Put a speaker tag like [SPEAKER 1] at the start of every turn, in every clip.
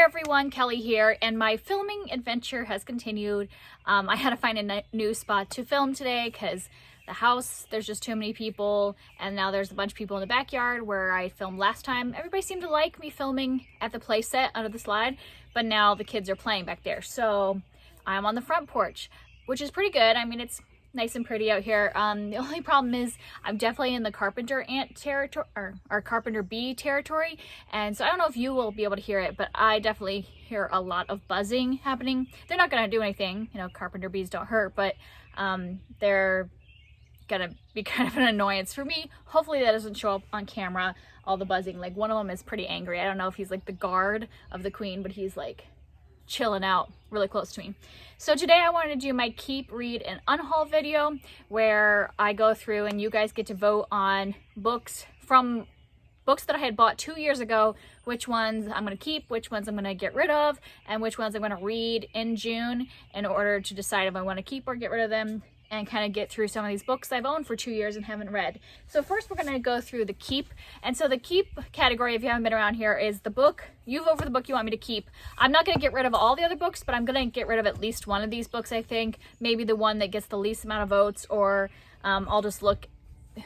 [SPEAKER 1] everyone, Kelly here, and my filming adventure has continued. I had to find a new spot to film today because the house, there's just too many people, and now there's a bunch of people in the backyard where I filmed last time. Everybody seemed to like me filming at the play set under the slide, but now the kids are playing back there. So I'm on the front porch, which is pretty good. I mean, it's nice and pretty out here. The only problem is I'm definitely in the carpenter ant territory, or carpenter bee territory, and so I don't know if you will be able to hear it, but I definitely hear a lot of buzzing happening. They're not gonna do anything, you know, carpenter bees don't hurt, but they're gonna be kind of an annoyance for me. Hopefully that doesn't show up on camera, all the buzzing. Like, one of them is pretty angry. I don't know if he's like the guard of the queen, but he's like chilling out really close to me. So today I wanted to do my keep, read, and unhaul video where I go through and you guys get to vote on books from books that I had bought 2 years ago, which ones I'm going to keep, which ones I'm going to get rid of, and which ones I'm going to read in June in order to decide if I want to keep or get rid of them, and kind of get through some of these books I've owned for 2 years and haven't read. So first we're going to go through the keep. And so the keep category, if you haven't been around here, is the book. You vote for the book you want me to keep. I'm not going to get rid of all the other books, but I'm going to get rid of at least one of these books, I think. Maybe the one that gets the least amount of votes, or I'll just look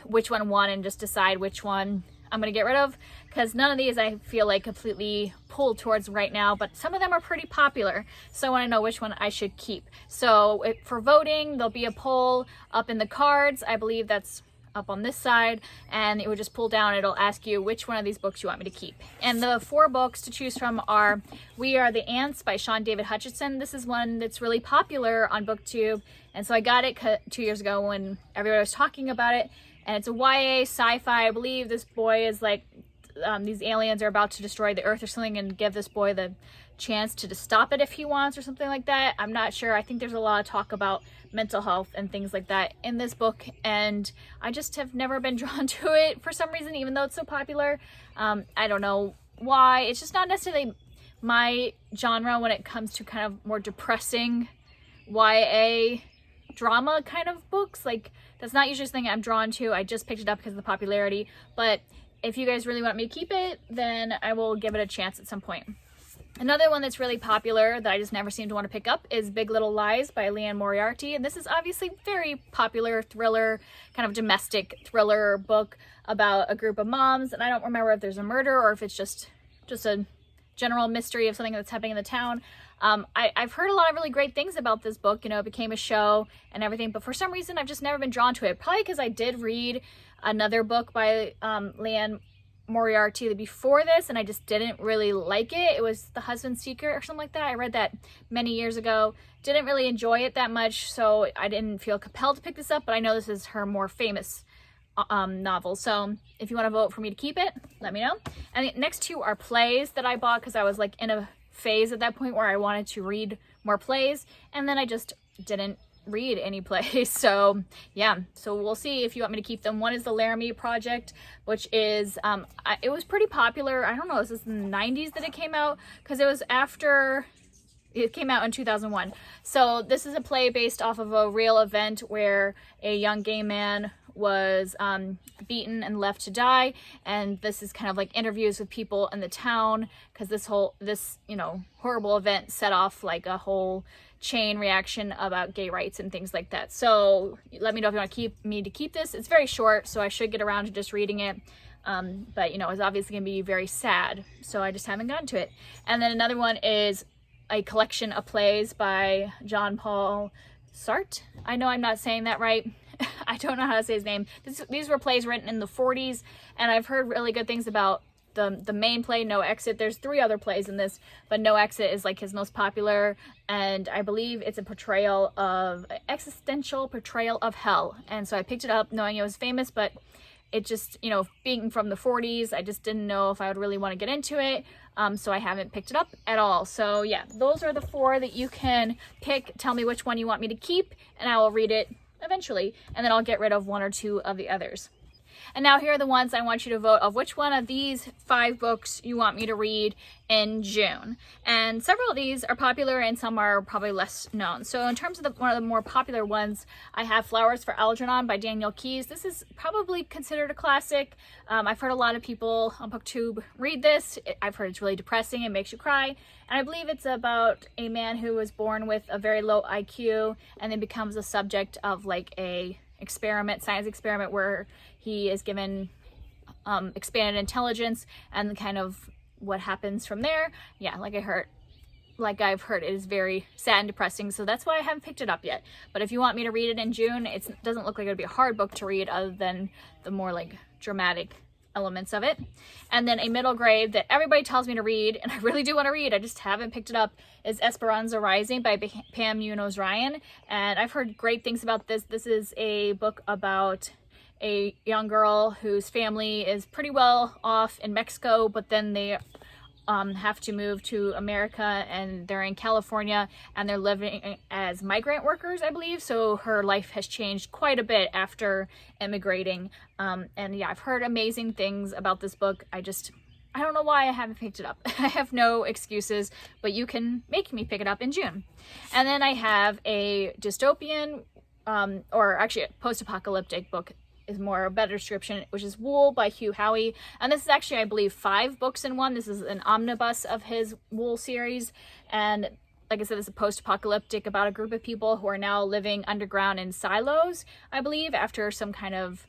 [SPEAKER 1] which one won and just decide which one I'm going to get rid of, because none of these I feel like completely pulled towards right now, but some of them are pretty popular, so I want to know which one I should keep. So for voting, there'll be a poll up in the cards. I believe that's up on this side, and it would just pull down. It'll ask you which one of these books you want me to keep. And the 4 books to choose from are We Are the Ants by Sean David Hutchinson. This is one that's really popular on BookTube, and so I got it 2 years ago when everybody was talking about it. And it's a YA sci-fi. I believe this boy is like, these aliens are about to destroy the earth or something, and give this boy the chance to stop it if he wants, or something like that. I'm not sure. I think there's a lot of talk about mental health and things like that in this book, and I just have never been drawn to it for some reason, even though it's so popular. I don't know why. It's just not necessarily my genre when it comes to kind of more depressing YA drama kind of books. Like, that's not usually something I'm drawn to. I just picked it up because of the popularity, but if you guys really want me to keep it, then I will give it a chance at some point. Another one that's really popular that I just never seem to want to pick up is Big Little Lies by Liane Moriarty, and this is obviously very popular thriller, kind of domestic thriller book about a group of moms, and I don't remember if there's a murder or if it's just a general mystery of something that's happening in the town. I've heard a lot of really great things about this book. You know, it became a show and everything, but for some reason I've just never been drawn to it. Probably because I did read another book by Liane Moriarty before this, and I just didn't really like it. It was The Husband's Secret or something like that. I read that many years ago. Didn't really enjoy it that much, so I didn't feel compelled to pick this up, but I know this is her more famous novel. So if you want to vote for me to keep it, let me know. And the next 2 are plays that I bought because I was like in a phase at that point where I wanted to read more plays, and then I just didn't read any plays. So yeah, so we'll see if you want me to keep them. One is the Laramie Project, which is it was pretty popular. I don't know, this is in the 90s that it came out, because it was after it came out in 2001. So this is a play based off of a real event where a young gay man was beaten and left to die, and this is kind of like interviews with people in the town, because this you know, horrible event set off like a whole chain reaction about gay rights and things like that. So let me know if you want to keep this. It's very short, so I should get around to just reading it, but you know, it's obviously gonna be very sad, so I just haven't gotten to it. And then another one is a collection of plays by John Paul Sartre. I know I'm not saying that right. I don't know how to say his name. These were plays written in the 40s, and I've heard really good things about the main play, No Exit. There's 3 other plays in this, but No Exit is like his most popular, and I believe it's existential portrayal of hell. And so I picked it up knowing it was famous, but it just, you know, being from the 40s, I just didn't know if I would really want to get into it, so I haven't picked it up at all. So yeah, those are the 4 that you can pick. Tell me which one you want me to keep, and I will read it eventually, and then I'll get rid of 1 or 2 of the others. And now here are the ones I want you to vote of which one of these 5 books you want me to read in June. And several of these are popular and some are probably less known. So in terms of one of the more popular ones, I have Flowers for Algernon by Daniel Keyes. This is probably considered a classic. I've heard a lot of people on BookTube read this. I've heard it's really depressing and makes you cry. And I believe it's about a man who was born with a very low IQ and then becomes a subject of like a science experiment where he is given expanded intelligence and kind of what happens from there. Yeah, like I've heard, it is very sad and depressing, so that's why I haven't picked it up yet. But if you want me to read it in June, it doesn't look like it would be a hard book to read other than the more like dramatic elements of it. And then a middle grade that everybody tells me to read, and I really do want to read, I just haven't picked it up, is Esperanza Rising by Pam Munoz-Ryan. And I've heard great things about this. This is a book about a young girl whose family is pretty well off in Mexico, but then they have to move to America, and they're in California and they're living as migrant workers, I believe. So her life has changed quite a bit after immigrating. And yeah, I've heard amazing things about this book. I don't know why I haven't picked it up. I have no excuses, but you can make me pick it up in June. And then I have a dystopian, or actually a post-apocalyptic book is more a better description, which is Wool by Hugh Howey. And this is actually, I believe, 5 books in one. This is an omnibus of his Wool series. And like I said, it's a post-apocalyptic about a group of people who are now living underground in silos, I believe, after some kind of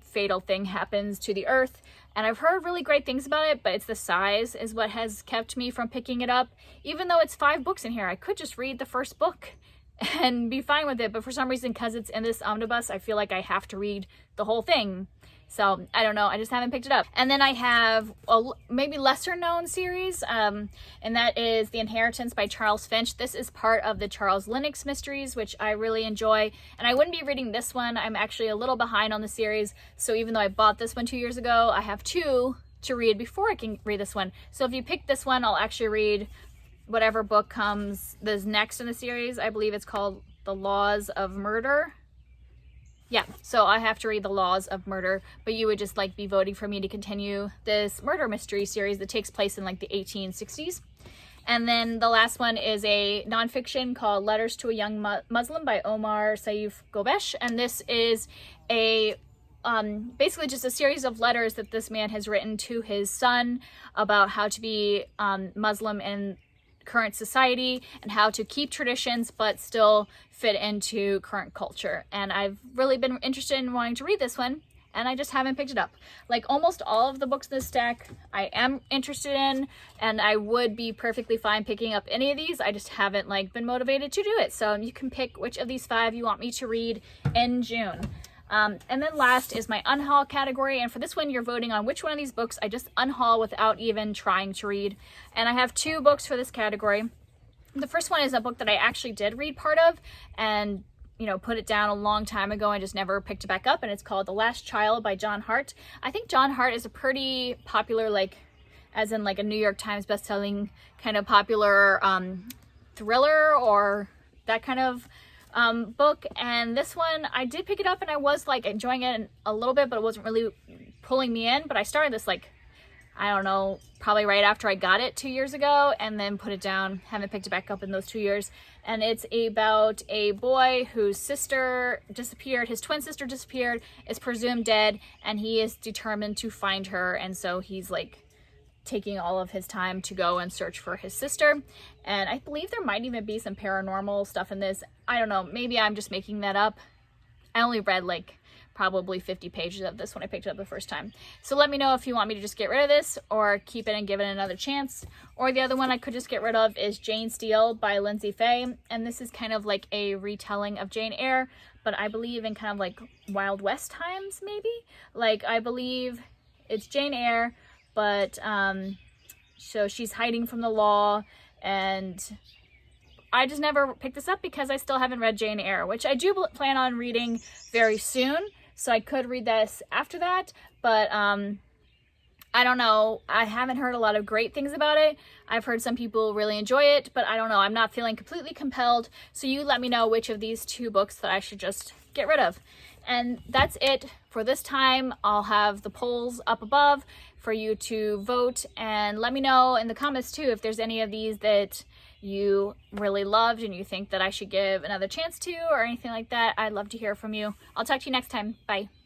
[SPEAKER 1] fatal thing happens to the earth. And I've heard really great things about it, but it's the size is what has kept me from picking it up. Even though it's 5 books in here, I could just read the first book and be fine with it, but for some reason, because it's in this omnibus, I feel like I have to read the whole thing. So I don't know, I just haven't picked it up. And then I have a maybe lesser known series, and that is The Inheritance by Charles Finch. This is part of the Charles Lennox mysteries, which I really enjoy, and I wouldn't be reading this one. I'm actually a little behind on the series, so even though I bought this one 2 years ago, I have 2 to read before I can read this one. So if you pick this one, I'll actually read whatever book comes this next in the series. I believe it's called The Laws of Murder. Yeah, so I have to read The Laws of Murder, but you would just like be voting for me to continue this murder mystery series that takes place in like the 1860s. And then the last one is a nonfiction called Letters to a Young Muslim by Omar Saif Gobesh. And this is a basically just a series of letters that this man has written to his son about how to be Muslim in current society and how to keep traditions but still fit into current culture. And I've really been interested in wanting to read this one, and I just haven't picked it up. Like almost all of the books in this stack I am interested in, and I would be perfectly fine picking up any of these. I just haven't like been motivated to do it. So you can pick which of these 5 you want me to read in June. And then last is my Unhaul category, and for this one you're voting on which one of these books I just unhaul without even trying to read. And I have 2 books for this category. The first one is a book that I actually did read part of and, you know, put it down a long time ago and just never picked it back up, and it's called The Last Child by John Hart. I think John Hart is a pretty popular, like, as in like a New York Times bestselling kind of popular thriller or that kind of book. And this one I did pick it up and I was like enjoying it a little bit, but it wasn't really pulling me in. But I started this like, I don't know, probably right after I got it 2 years ago, and then put it down. Haven't picked it back up in those 2 years. And it's about a boy whose sister disappeared, his twin sister disappeared, is presumed dead, and he is determined to find her. And so he's like taking all of his time to go and search for his sister. And I believe there might even be some paranormal stuff in this. I don't know, maybe I'm just making that up. I only read like probably 50 pages of this when I picked it up the first time. So let me know if you want me to just get rid of this or keep it and give it another chance. Or the other one I could just get rid of is Jane Steele by Lindsay Fay. And this is kind of like a retelling of Jane Eyre, but I believe in kind of like Wild West times maybe. Like I believe it's Jane Eyre, but so she's hiding from the law, and I just never picked this up because I still haven't read Jane Eyre, which I do plan on reading very soon. So I could read this after that, but I don't know. I haven't heard a lot of great things about it. I've heard some people really enjoy it, but I don't know. I'm not feeling completely compelled. So you let me know which of these 2 books that I should just get rid of. And that's it for this time. I'll have the polls up above for you to vote, and let me know in the comments too if there's any of these that you really loved and you think that I should give another chance to or anything like that. I'd love to hear from you. I'll talk to you next time. Bye.